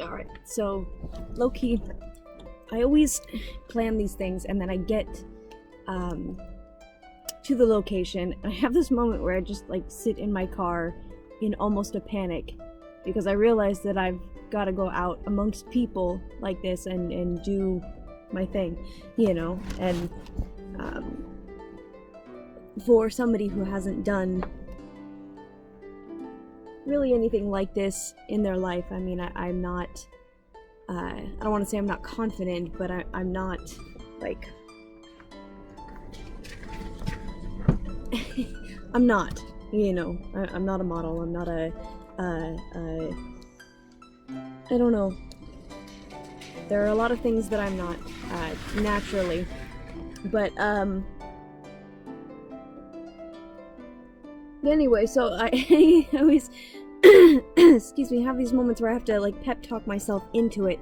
Alright, so, low-key, I always plan these things, and then I get, to the location, and I have this moment where I just, like, sit in my car in almost a panic, because I realize that I've gotta go out amongst people like this and do my thing, you know, and, for somebody who hasn't done really anything like this in their life, I mean, I'm not, I don't want to say I'm not confident, but I'm not, like, I'm not, you know, I'm not a model, I'm not I don't know, there are a lot of things that I'm not, naturally, but, anyway, so I always, excuse me, have these moments where I have to, like, pep talk myself into it,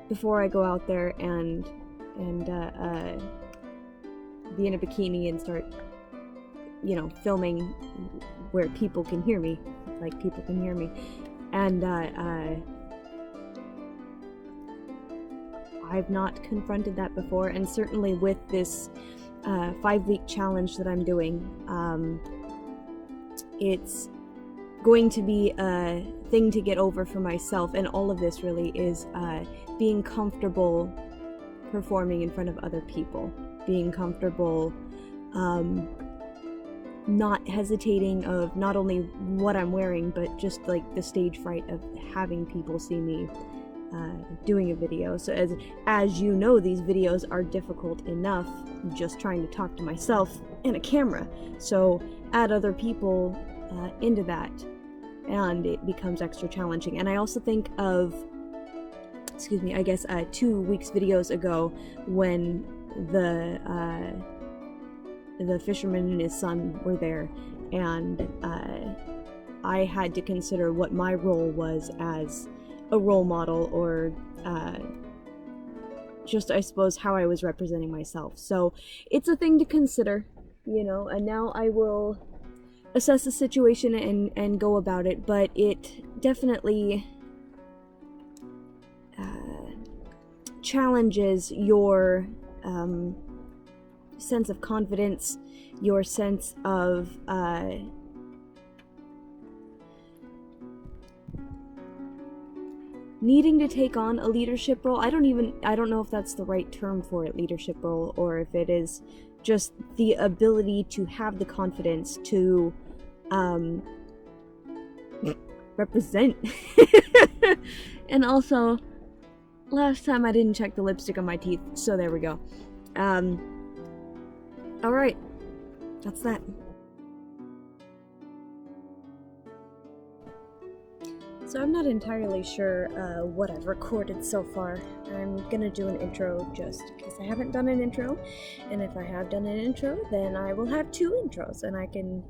before I go out there and be in a bikini and start, you know, filming where people can hear me, like, people can hear me, and, I've not confronted that before, and certainly with this 5-week challenge that I'm doing, it's going to be a thing to get over for myself, and all of this really is being comfortable performing in front of other people, being comfortable, not hesitating of not only what I'm wearing, but just like the stage fright of having people see me doing a video. So as you know, these videos are difficult enough just trying to talk to myself in a camera, so add other people into that and it becomes extra challenging. And I also think of, excuse me, I guess 2 weeks videos ago when the fisherman and his son were there, and I had to consider what my role was as a role model, or just, I suppose, how I was representing myself. So it's a thing to consider, you know, and now I will assess the situation and go about it, but it definitely challenges your sense of confidence, your sense of needing to take on a leadership role. I don't know if that's the right term for it, leadership role, or if it is just the ability to have the confidence to represent. And also, last time I didn't check the lipstick on my teeth, so there we go. Alright, that's that. So I'm not entirely sure what I've recorded so far. I'm gonna do an intro just because I haven't done an intro, and if I have done an intro, then I will have 2 intros, and I can...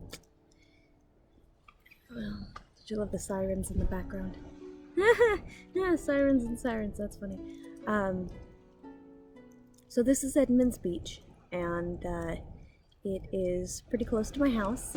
Well, did you love the sirens in the background? Yeah, sirens and sirens, that's funny. So this is Edmonds Beach, and it is pretty close to my house.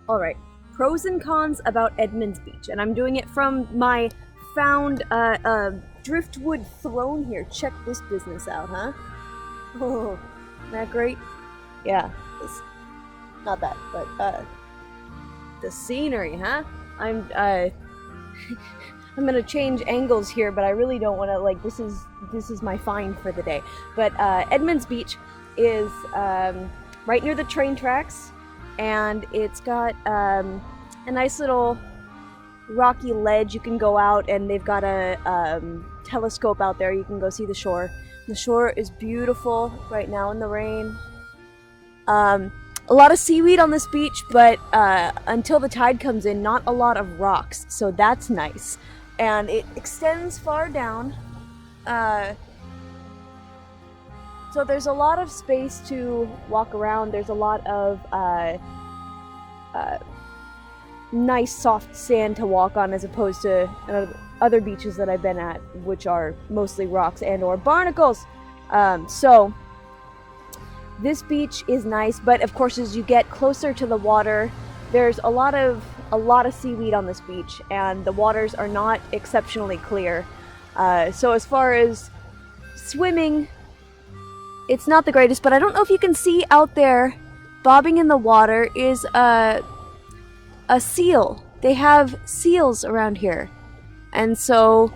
Alright, pros and cons about Edmonds Beach, and I'm doing it from my found driftwood throne here. Check this business out, huh? Oh, isn't that great? Yeah, it's not that, but the scenery, huh? I'm I'm gonna change angles here, but I really don't want to, like, this is my find for the day. But Edmonds Beach is right near the train tracks, and it's got a nice little rocky ledge. You can go out, and they've got a telescope out there. You can go see the shore. The shore is beautiful right now in the rain. A lot of seaweed on this beach, but until the tide comes in, not a lot of rocks, so that's nice. And it extends far down, so there's a lot of space to walk around. There's a lot of nice soft sand to walk on, as opposed to other beaches that I've been at, which are mostly rocks and or barnacles. So this beach is nice, but of course as you get closer to the water, there's a lot of seaweed on this beach, and the waters are not exceptionally clear. So as far as swimming, it's not the greatest, but I don't know if you can see out there bobbing in the water is a seal. They have seals around here. And so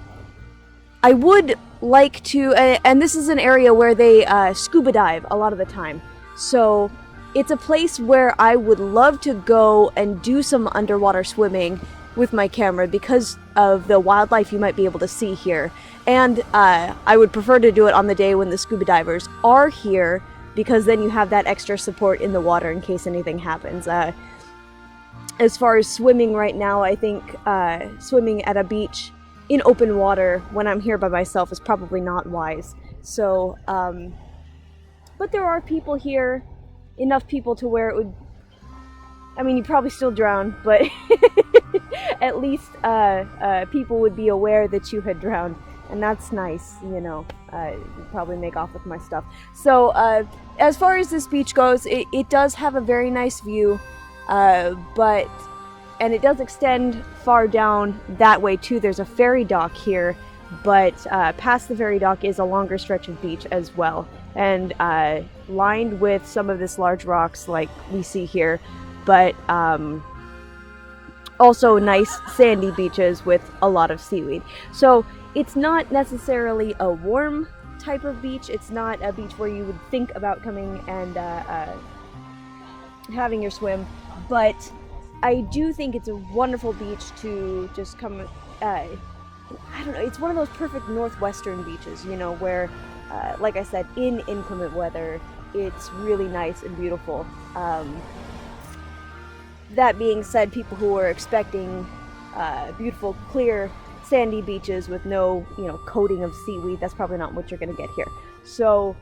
I would like to, and this is an area where they scuba dive a lot of the time. So it's a place where I would love to go and do some underwater swimming with my camera because of the wildlife you might be able to see here. And I would prefer to do it on the day when the scuba divers are here, because then you have that extra support in the water in case anything happens. As far as swimming right now, I think swimming at a beach in open water when I'm here by myself is probably not wise. So, but there are people here, enough people to where it would, I mean, you'd probably still drown, but at least people would be aware that you had drowned, and that's nice, you know. You'd probably make off with my stuff. So, as far as this beach goes, it does have a very nice view, and it does extend far down that way too. There's a ferry dock here, but past the ferry dock is a longer stretch of beach as well, and lined with some of this large rocks like we see here, but also nice sandy beaches with a lot of seaweed. So it's not necessarily a warm type of beach. It's not a beach where you would think about coming and having your swim, but I do think it's a wonderful beach to just come, I don't know, it's one of those perfect northwestern beaches, you know, where, like I said, in inclement weather, it's really nice and beautiful. That being said, people who are expecting beautiful, clear, sandy beaches with no, you know, coating of seaweed, that's probably not what you're going to get here. So,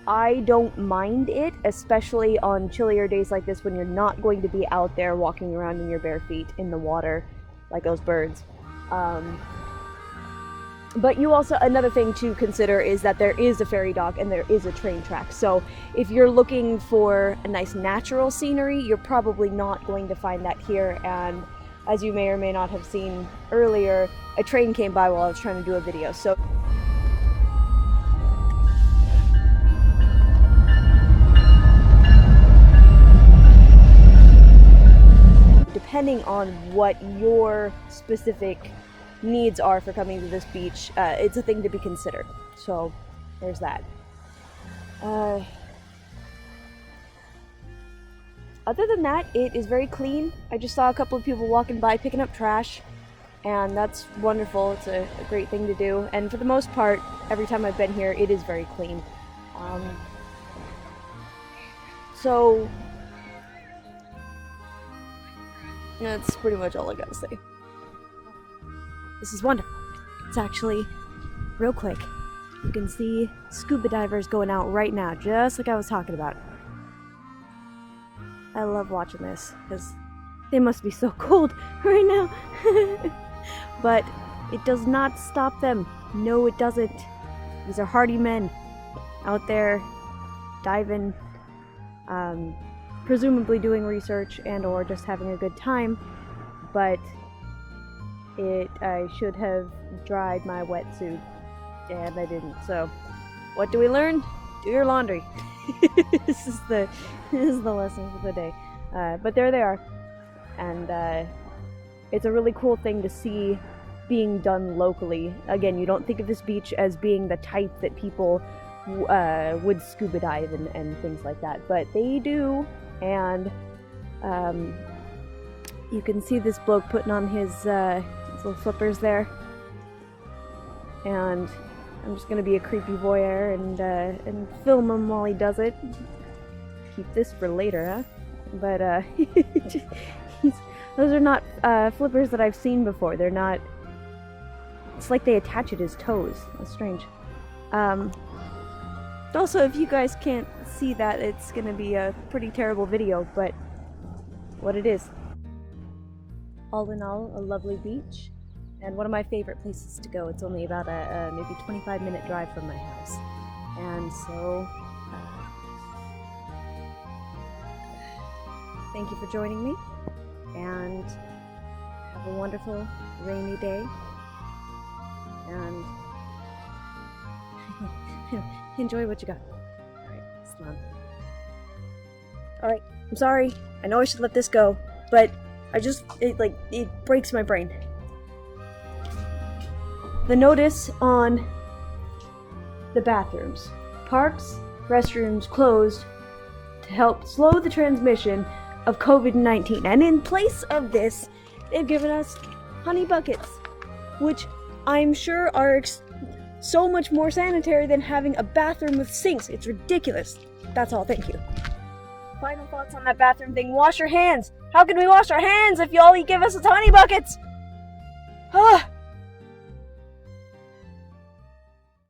I don't mind it, especially on chillier days like this when you're not going to be out there walking around in your bare feet in the water like those birds. But you also, another thing to consider is that there is a ferry dock and there is a train track. So if you're looking for a nice natural scenery, you're probably not going to find that here. And as you may or may not have seen earlier, a train came by while I was trying to do a video. So depending on what your specific needs are for coming to this beach, it's a thing to be considered. So there's that. Other than that, it is very clean. I just saw a couple of people walking by picking up trash, and that's wonderful. It's a great thing to do, and for the most part, every time I've been here, it is very clean. So that's pretty much all I gotta say. This is wonderful. It's actually real quick. You can see scuba divers going out right now, just like I was talking about. I love watching this because they must be so cold right now. But it does not stop them. No, it doesn't. These are hardy men out there diving, presumably doing research and or just having a good time, but I should have dried my wetsuit, and I didn't. So, what do we learn? Do your laundry. This is the lesson for the day. But there they are, and it's a really cool thing to see being done locally. Again, you don't think of this beach as being the type that people would scuba dive and things like that, but they do. And you can see this bloke putting on his little flippers there, and I'm just gonna be a creepy voyeur and film him while he does it. Keep this for later, huh? But those are not flippers that I've seen before. They're not. It's like they attach at his toes. That's strange. Also, if you guys can't see that, it's gonna be a pretty terrible video, but what it is. All in all, a lovely beach, and one of my favorite places to go. It's only about a maybe 25-minute drive from my house, and so thank you for joining me, and have a wonderful rainy day, and enjoy what you got. Alright, Islam. Alright, I'm sorry. I know I should let this go, but it breaks my brain. The notice on the bathrooms. Parks, restrooms closed to help slow the transmission of COVID-19. And in place of this, they've given us honey buckets, which I'm sure are so much more sanitary than having a bathroom with sinks. It's ridiculous. That's all, thank you. Final thoughts on that bathroom thing. Wash your hands. How can we wash our hands if you all you give us is honey buckets? Ah!